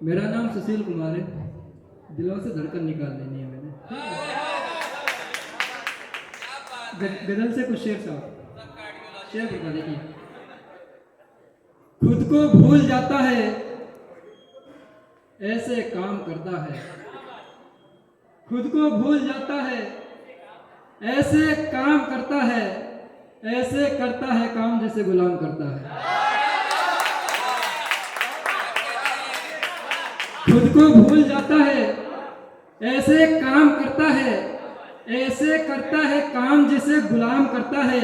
मेरा नाम सुशील कुमार है। दिलों से धड़कन निकाल लेनी है मैंने। गजल से कुछ शेर साहब, शेर बता देखिए। खुद को भूल जाता है, ऐसे काम करता है। खुद को भूल जाता है, ऐसे काम करता है। ऐसे करता है काम जैसे गुलाम करता है। खुद को भूल जाता है, ऐसे काम करता है। ऐसे करता है काम जैसे गुलाम करता है।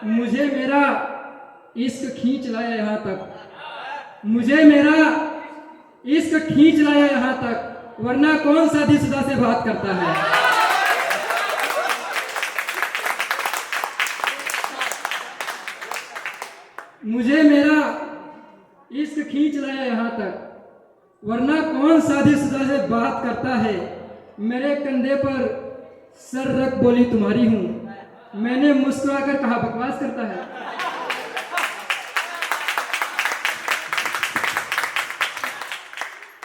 मुझे मेरा इश्क खींच लाया यहाँ तक। मुझे मेरा इश्क खींच लाया यहाँ तक, वरना कौन शादीशुदा से बात करता है। मुझे मेरा इश्क खींच लाया यहाँ तक, वरना कौन शादीशुदा से बात करता है। मेरे कंधे पर सर रख बोली तुम्हारी हूं। मैंने मुस्कुराकर कहा बकवास करता है।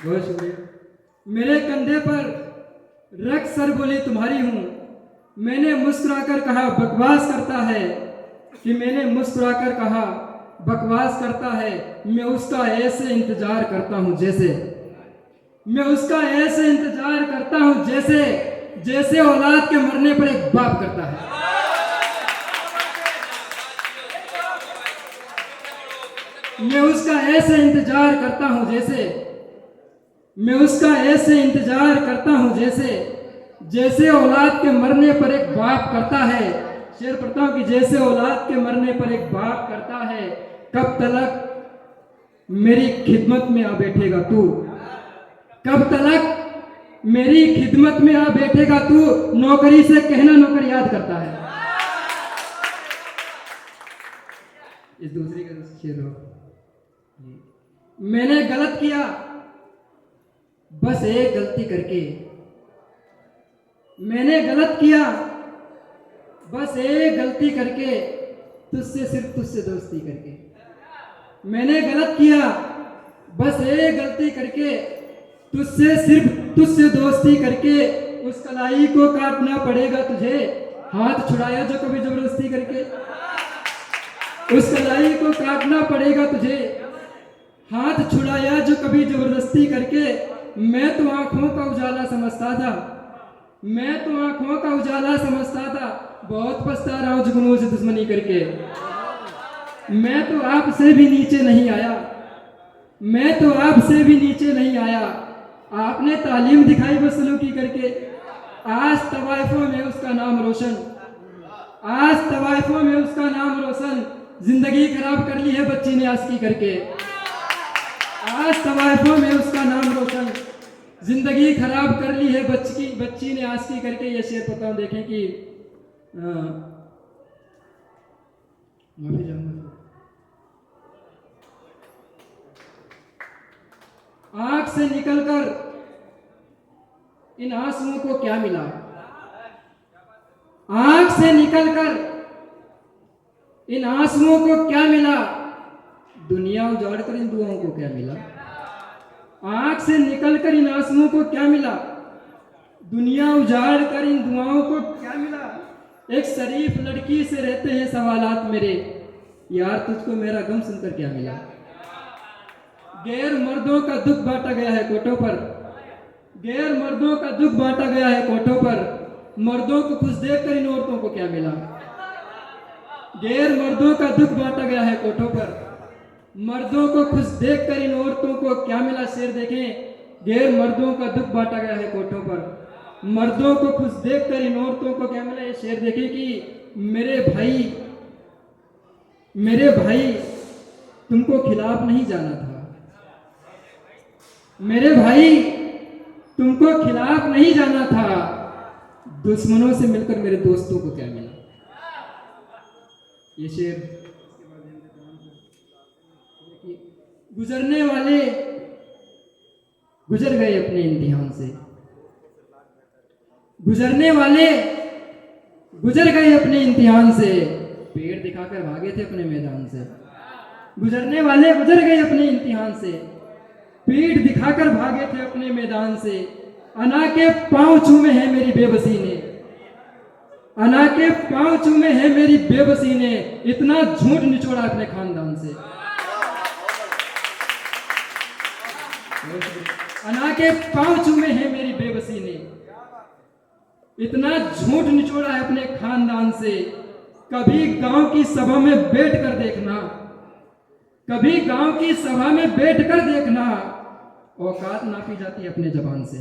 बहुत शुक्रिया। मेरे कंधे पर रख सर बोली तुम्हारी हूं। मैंने मुस्कुराकर कहा बकवास करता है। कि मैंने मुस्कुराकर कहा बकवास करता है। मैं उसका ऐसे इंतजार करता हूं जैसे, मैं उसका ऐसे इंतजार करता हूं जैसे, जैसे औलाद के मरने पर एक बाप करता है। मैं उसका ऐसे इंतजार करता हूं जैसे, मैं उसका ऐसे इंतजार करता हूं जैसे, जैसे औलाद के मरने पर एक बाप करता है। शेर पढ़ता हूं कि जैसे औलाद के मरने पर एक बाप करता है। कब तलक मेरी खिदमत में आ बैठेगा तू। कब तलक मेरी खिदमत में आ बैठेगा तू। नौकरी से कहना नौकर याद करता है। इस दूसरी का शेर हो। मैंने गलत किया बस एक गलती करके। मैंने गलत किया बस एक गलती करके, तुझसे सिर्फ तुझसे दोस्ती करके। मैंने गलत किया बस एक गलती करके, तुझसे सिर्फ तुझसे दोस्ती करके। उस कलाई को काटना पड़ेगा तुझे, हाथ छुड़ाया जो कभी जबरदस्ती करके। उस कलाई को काटना पड़ेगा तुझे, हाथ छुड़ाया जो कभी जबरदस्ती करके। मैं तो आंखों का उजाला समझता था, मैं तो आंखों का उजाला समझता था। बहुत पछता रहा हूं जुगनू से दुश्मनी करके। मैं तो आपसे भी नीचे नहीं आया, मैं तो आपसे भी नीचे नहीं आया। आपने तालीम दिखाई बसलूकी करके। आज तवाइफों में उसका नाम रोशन, आज तवाइफों में उसका नाम रोशन। जिंदगी खराब कर ली है बच्ची ने आस्की करके। आज तवाइफों में उसका नाम रोशन, जिंदगी खराब कर ली है बच्ची ने आस्की करके। ये शेर पता हूं देखें कि माफी चाहूंगा। आंख से निकलकर इन आंसुओं को क्या मिला। आंख से निकलकर इन आंसुओं को क्या मिला। दुनिया उजाड़ कर इन दुआओं को क्या मिला। आंख से निकलकर इन आंसुओं को क्या मिला। दुनिया उजाड़ कर इन दुआओं को क्या मिला। एक शरीफ लड़की से रहते हैं सवालात मेरे, यार तुझको मेरा गम सुनकर क्या मिला। गैर मर्दों का दुख बांटा गया है कोठों पर, गैर मर्दों का दुख बांटा गया है कोठों पर। मर्दों को खुश देखकर इन औरतों को क्या मिला। गैर मर्दों का दुख बांटा गया है कोठों पर, मर्दों को खुश देखकर इन औरतों को क्या मिला। शेर देखें, गैर मर्दों का दुख बांटा गया है कोठों पर, मर्दों को खुश देखकर इन औरतों को क्या मिला। ये शेर देखें कि मेरे भाई तुमको खिलाफ नहीं जाना था। मेरे भाई तुमको खिलाफ नहीं जाना था। दुश्मनों से मिलकर मेरे दोस्तों को क्या मिला। ये शेर गुजरने वाले गुजर गए अपने इम्तिहान से, गुजरने वाले गुजर गए अपने इम्तिहान से। पेड़ दिखाकर भागे थे अपने मैदान से। गुजरने वाले गुजर गए अपने इम्तिहान से। पीठ दिखाकर भागे थे अपने मैदान से। अना के पांव चूमे हैं मेरी बेबसी ने, अना के पांव चूमे हैं मेरी बेबसी ने, इतना झूठ निचोड़ा अपने खानदान से। अना के पांव चूमे हैं मेरी बेबसी ने, इतना झूठ निचोड़ा है अपने खानदान से। कभी गांव की सभा में बैठ कर देखना, कभी गांव की सभा में बैठ कर देखना, औकात नापी जाती है अपने जबान से,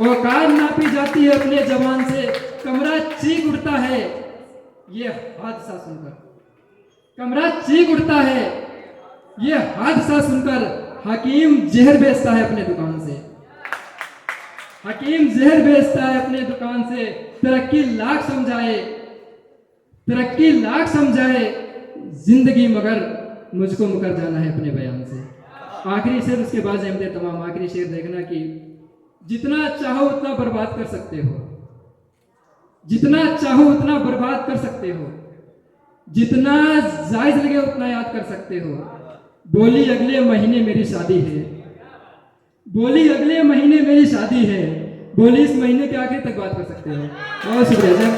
औकात नापी जाती है अपने जबान से। कमरा चीख उठता है ये हादसा सुनकर, कमरा चीख उठता है ये हादसा सुनकर। हकीम जहर बेचता है अपने दुकान से, हकीम जहर बेचता है अपने दुकान से। तरक्की लाख समझाए, तरक्की लाख समझाए, जिंदगी मगर मुझको मुकर जाना है अपने बयान से। आखिरी शेर, उसके बाद अहमद तमाम। आखिरी शेर देखना कि जितना चाहो उतना बर्बाद कर सकते हो, जितना चाहो उतना बर्बाद कर सकते हो, जितना जायज लगे उतना याद कर सकते हो। बोली अगले महीने मेरी शादी है, बोली अगले महीने मेरी शादी है, बोली इस महीने के आखिर तक बात कर सकते हो। बहुत शुक्रिया।